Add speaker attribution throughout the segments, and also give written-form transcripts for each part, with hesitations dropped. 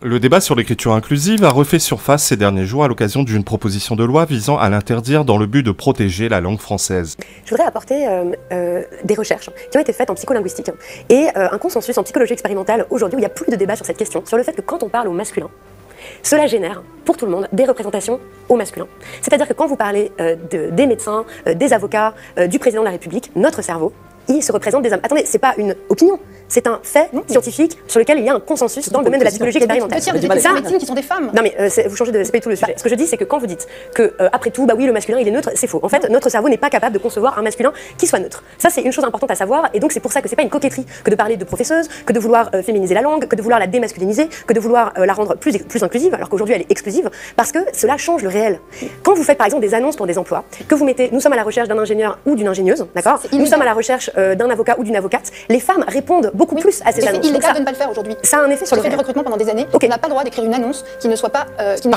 Speaker 1: Le débat sur l'écriture inclusive a refait surface ces derniers jours à l'occasion d'une proposition de loi visant à l'interdire dans le but de protéger la langue française.
Speaker 2: Je voudrais apporter des recherches qui ont été faites en psycholinguistique et un consensus en psychologie expérimentale aujourd'hui où il n'y a plus de débat sur cette question, sur le fait que quand on parle au masculin, cela génère, pour tout le monde, des représentations au masculin. C'est-à-dire que quand vous parlez des médecins, des avocats, du président de la République, notre cerveau, il se représente des hommes. Attendez, c'est pas une opinion, c'est un fait scientifique sur lequel il y a un consensus dans le domaine de la psychologie expérimentale.
Speaker 3: Il y a des médecines qui sont des femmes.
Speaker 2: Non mais vous changez de... c'est pas du tout le sujet. Ce que je dis, c'est que quand vous dites que, après tout, bah oui, le masculin il est neutre, c'est faux. En fait, notre cerveau n'est pas capable de concevoir un masculin qui soit neutre. Ça, c'est une chose importante à savoir, et donc c'est pour ça que c'est pas une coquetterie que de parler de professeuse, que de vouloir féminiser la langue, que de vouloir la démasculiniser, que de vouloir la rendre plus inclusive, alors qu'aujourd'hui elle est exclusive, parce que cela change le réel. Quand vous faites par exemple des annonces pour des emplois, que vous mettez, nous sommes à la recherche d'un ingénieur ou d'une ingénieuse, d'accord ? Nous sommes à la recherche d'un avocat ou d'une avocate, les femmes répondent beaucoup plus à ces annonces.
Speaker 3: C'est illégal de ne pas le faire aujourd'hui.
Speaker 2: Ça a un effet sur le
Speaker 3: fait du recrutement pendant des années. On n'a pas le droit d'écrire une annonce qui ne soit pas, qui ne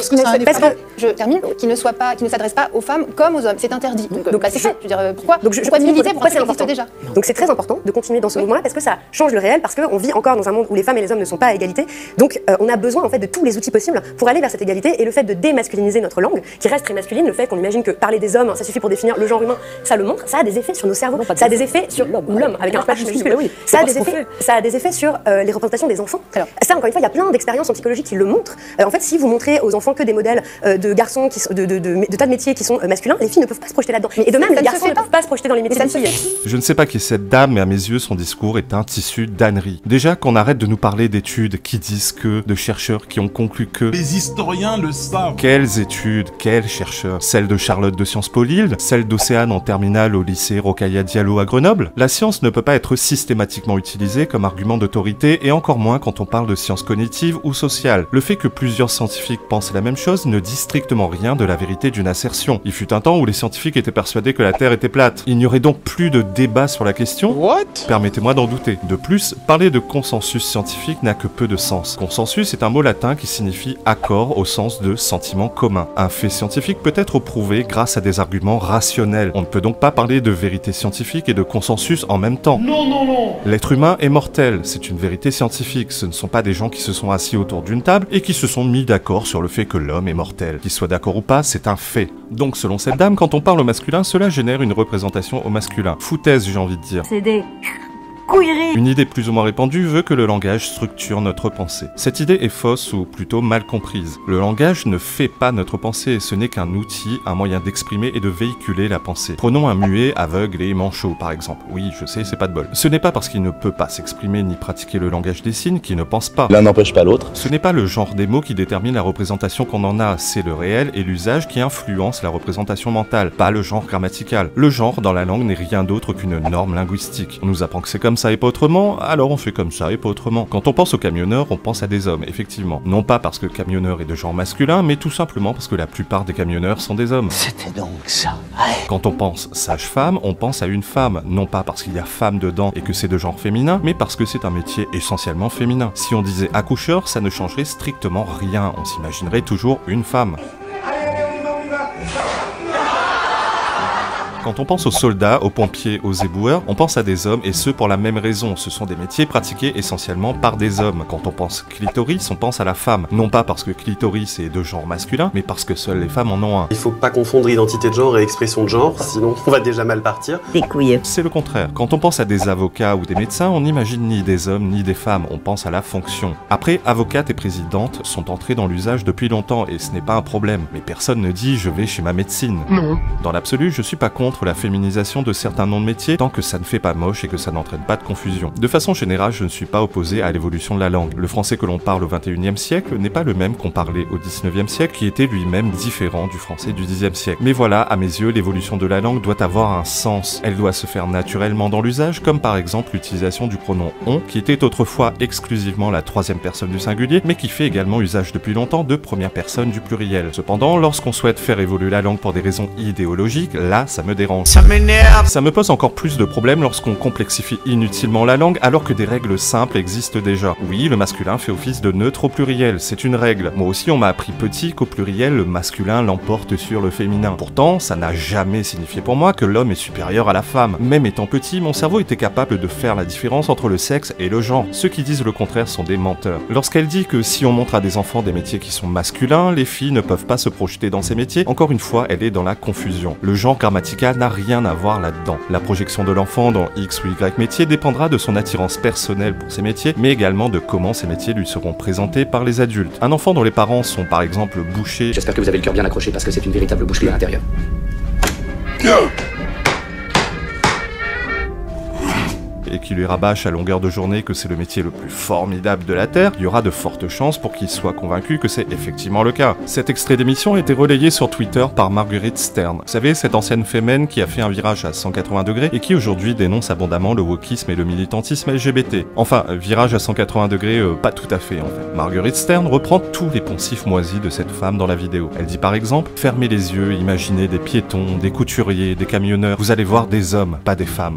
Speaker 3: s'adresse pas aux femmes comme aux hommes. C'est interdit. Donc c'est fait. Je veux dire, pourquoi militer pour un truc qui existe déjà?
Speaker 2: Donc c'est très important de continuer dans ce mouvement-là parce que ça change le réel, parce qu'on vit encore dans un monde où les femmes et les hommes ne sont pas à égalité. Donc on a besoin en fait de tous les outils possibles pour aller vers cette égalité, et le fait de démasculiniser notre langue, qui reste très masculine, le fait qu'on imagine que parler des hommes, ça suffit pour définir le genre humain, ça le montre, ça a des effets sur nos cerveaux, ça a des effets sur l'homme avec un H majuscule. Ça a des effets sur les représentations des enfants. Alors, ça, encore une fois, il y a plein d'expériences en psychologie qui le montrent. En fait, si vous montrez aux enfants que des modèles de garçons, de tas de métiers qui sont masculins, les filles ne peuvent pas se projeter là-dedans. Et de même, les garçons ne peuvent pas se projeter dans les métiers des filles.
Speaker 1: Je ne sais pas qui est cette dame, mais à mes yeux, son discours est un tissu d'ânerie. Déjà, qu'on arrête de nous parler d'études qui disent que, de chercheurs qui ont conclu que...
Speaker 4: Les historiens le savent.
Speaker 1: Quelles études, quels chercheurs? Celle de Charlotte de Sciences Po Lille, celle d'Océane en terminale au lycée Rokhaya Diallo à Grenoble. La science ne peut pas être systématiquement utilisée comme argument d'autorité, et encore moins quand on parle de sciences cognitives ou sociales. Le fait que plusieurs scientifiques pensent la même chose ne dit strictement rien de la vérité d'une assertion. Il fut un temps où les scientifiques étaient persuadés que la Terre était plate. Il n'y aurait donc plus de débat sur la question?
Speaker 4: What?
Speaker 1: Permettez-moi d'en douter. De plus, parler de consensus scientifique n'a que peu de sens. Consensus est un mot latin qui signifie accord au sens de sentiment commun. Un fait scientifique peut être prouvé grâce à des arguments rationnels. On ne peut donc pas parler de vérité scientifique et de consensus en même temps.
Speaker 4: Non, non, non!
Speaker 1: L'être humain est mortel, c'est une vérité scientifique. Ce ne sont pas des gens qui se sont assis autour d'une table et qui se sont mis d'accord sur le fait que l'homme est mortel. Qu'ils soient d'accord ou pas, c'est un fait. Donc selon cette dame, quand on parle au masculin, cela génère une représentation au masculin. Foutaise, j'ai envie de dire.
Speaker 5: C'est des... couilleries.
Speaker 1: Une idée plus ou moins répandue veut que le langage structure notre pensée. Cette idée est fausse ou plutôt mal comprise. Le langage ne fait pas notre pensée, ce n'est qu'un outil, un moyen d'exprimer et de véhiculer la pensée. Prenons un muet, aveugle et manchot par exemple. Oui, je sais, c'est pas de bol. Ce n'est pas parce qu'il ne peut pas s'exprimer ni pratiquer le langage des signes qu'il ne pense pas.
Speaker 6: L'un n'empêche pas l'autre.
Speaker 1: Ce n'est pas le genre des mots qui détermine la représentation qu'on en a, c'est le réel et l'usage qui influencent la représentation mentale, pas le genre grammatical. Le genre dans la langue n'est rien d'autre qu'une norme linguistique. On nous apprend que c'est comme ça et pas autrement, alors on fait comme ça et pas autrement. Quand on pense aux camionneurs, on pense à des hommes, effectivement. Non pas parce que camionneur est de genre masculin, mais tout simplement parce que la plupart des camionneurs sont des hommes.
Speaker 6: C'était donc ça.
Speaker 1: Quand on pense sage-femme, on pense à une femme, non pas parce qu'il y a femme dedans et que c'est de genre féminin, mais parce que c'est un métier essentiellement féminin. Si on disait accoucheur, ça ne changerait strictement rien, on s'imaginerait toujours une femme. Quand on pense aux soldats, aux pompiers, aux éboueurs, on pense à des hommes, et ce pour la même raison. Ce sont des métiers pratiqués essentiellement par des hommes. Quand on pense clitoris, on pense à la femme. Non pas parce que clitoris est de genre masculin, mais parce que seules les femmes en ont un.
Speaker 7: Il faut pas confondre identité de genre et expression de genre, sinon on va déjà mal partir.
Speaker 5: Des couilles.
Speaker 1: C'est le contraire. Quand on pense à des avocats ou des médecins, on n'imagine ni des hommes ni des femmes, on pense à la fonction. Après, avocate et présidente sont entrées dans l'usage depuis longtemps, et ce n'est pas un problème. Mais personne ne dit « je vais chez ma médecine ». Non. Dans l'absolu, je suis pas contre la féminisation de certains noms de métiers tant que ça ne fait pas moche et que ça n'entraîne pas de confusion. De façon générale, je ne suis pas opposé à l'évolution de la langue. Le français que l'on parle au XXIe siècle n'est pas le même qu'on parlait au XIXe siècle, qui était lui-même différent du français du Xe siècle. Mais voilà, à mes yeux, l'évolution de la langue doit avoir un sens. Elle doit se faire naturellement dans l'usage, comme par exemple l'utilisation du pronom « on », qui était autrefois exclusivement la troisième personne du singulier, mais qui fait également usage depuis longtemps de première personne du pluriel. Cependant, lorsqu'on souhaite faire évoluer la langue pour des raisons idéologiques, là, ça me dérange. différence.
Speaker 6: Ça m'énerve.
Speaker 1: Ça me pose encore plus de problèmes lorsqu'on complexifie inutilement la langue alors que des règles simples existent déjà. Oui, le masculin fait office de neutre au pluriel, c'est une règle. Moi aussi on m'a appris petit qu'au pluriel le masculin l'emporte sur le féminin. Pourtant, ça n'a jamais signifié pour moi que l'homme est supérieur à la femme. Même étant petit, mon cerveau était capable de faire la différence entre le sexe et le genre. Ceux qui disent le contraire sont des menteurs. Lorsqu'elle dit que si on montre à des enfants des métiers qui sont masculins, les filles ne peuvent pas se projeter dans ces métiers, encore une fois, elle est dans la confusion. Le genre grammatical n'a rien à voir là-dedans. La projection de l'enfant dans X ou Y métier dépendra de son attirance personnelle pour ces métiers, mais également de comment ces métiers lui seront présentés par les adultes. Un enfant dont les parents sont par exemple bouchers...
Speaker 8: J'espère que vous avez le cœur bien accroché parce que c'est une véritable boucherie à l'intérieur.
Speaker 1: Et qui lui rabâche à longueur de journée que c'est le métier le plus formidable de la Terre, il y aura de fortes chances pour qu'il soit convaincu que c'est effectivement le cas. Cet extrait d'émission a été relayé sur Twitter par Marguerite Stern. Vous savez, cette ancienne fémène qui a fait un virage à 180 degrés et qui aujourd'hui dénonce abondamment le wokisme et le militantisme LGBT. Enfin, virage à 180 degrés, pas tout à fait en fait. Marguerite Stern reprend tous les poncifs moisis de cette femme dans la vidéo. Elle dit par exemple, fermez les yeux, imaginez des piétons, des couturiers, des camionneurs, vous allez voir des hommes, pas des femmes.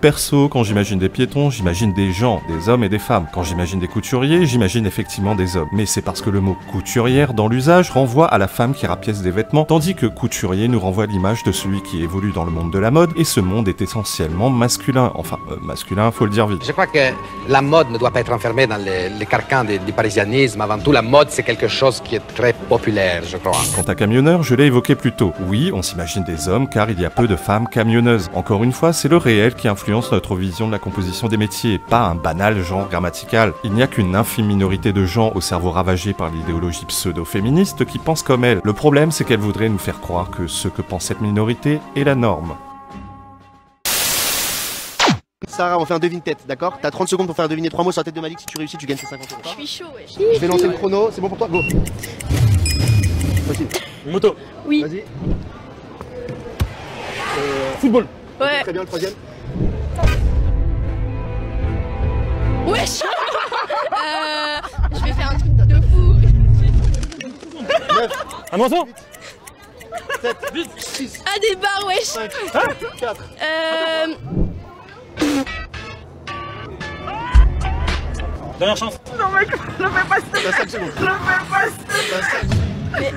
Speaker 1: Perso, quand j'imagine des piétons, j'imagine des gens, des hommes et des femmes. Quand j'imagine des couturiers, j'imagine effectivement des hommes. Mais c'est parce que le mot couturière dans l'usage renvoie à la femme qui rapièce des vêtements, tandis que couturier nous renvoie l'image de celui qui évolue dans le monde de la mode, et ce monde est essentiellement masculin. Enfin, masculin, faut le dire vite.
Speaker 9: Je crois que la mode ne doit pas être enfermée dans les carcans du parisianisme. Avant tout, la mode, c'est quelque chose qui est très populaire, je crois.
Speaker 1: Quant à camionneur, je l'ai évoqué plus tôt. Oui, on s'imagine des hommes car il y a peu de femmes camionneuses. Encore une fois, c'est le réel qui influence notre vision de la composition des métiers, et pas un banal genre grammatical. Il n'y a qu'une infime minorité de gens au cerveau ravagé par l'idéologie pseudo-féministe qui pensent comme elle. Le problème, c'est qu'elle voudrait nous faire croire que ce que pense cette minorité est la norme.
Speaker 10: Sarah, on fait un devine-tête, d'accord? T'as 30 secondes pour faire deviner 3 mots sur la tête de Malik. Si tu réussis, tu gagnes tes 50 €.
Speaker 3: Je suis chaud, ouais.
Speaker 10: Je vais lancer le chrono, c'est bon pour toi? Go. Vas-y.
Speaker 4: Moto.
Speaker 3: Oui.
Speaker 10: Vas-y.
Speaker 4: Football.
Speaker 3: Ouais.
Speaker 10: Très bien, le troisième.
Speaker 3: Wesh. Je vais faire un truc de fou.
Speaker 10: 9.
Speaker 4: Un oiseau.
Speaker 10: 7. 8. 6.
Speaker 3: Ah, des barres, wesh.
Speaker 10: 5. 4.
Speaker 4: Dernière chance.
Speaker 5: Non mec, ne fais pas ça.
Speaker 10: T'as 5 secondes.
Speaker 5: Ne fais pas ça.
Speaker 3: Mais...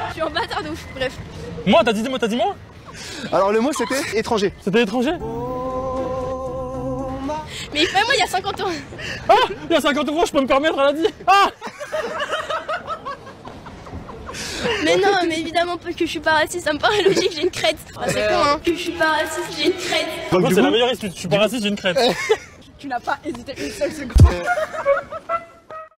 Speaker 3: Je suis en bâtard de ouf, bref.
Speaker 4: Moi, t'as dit moi?
Speaker 10: Alors le mot c'était étranger.
Speaker 4: C'était étranger?
Speaker 3: Mais moi, il y a 50 ans.
Speaker 4: Ah, il y a 50 €, je peux me permettre, elle a dit. Ah.
Speaker 3: Mais non, mais évidemment pas que je suis pas raciste, ça me paraît logique, j'ai une crête. Ah, c'est con, hein. Que je suis pas raciste, j'ai une crête.
Speaker 4: Moi, c'est la meilleure excuse, je suis pas raciste, j'ai une crête.
Speaker 5: Tu n'as pas hésité une seule seconde.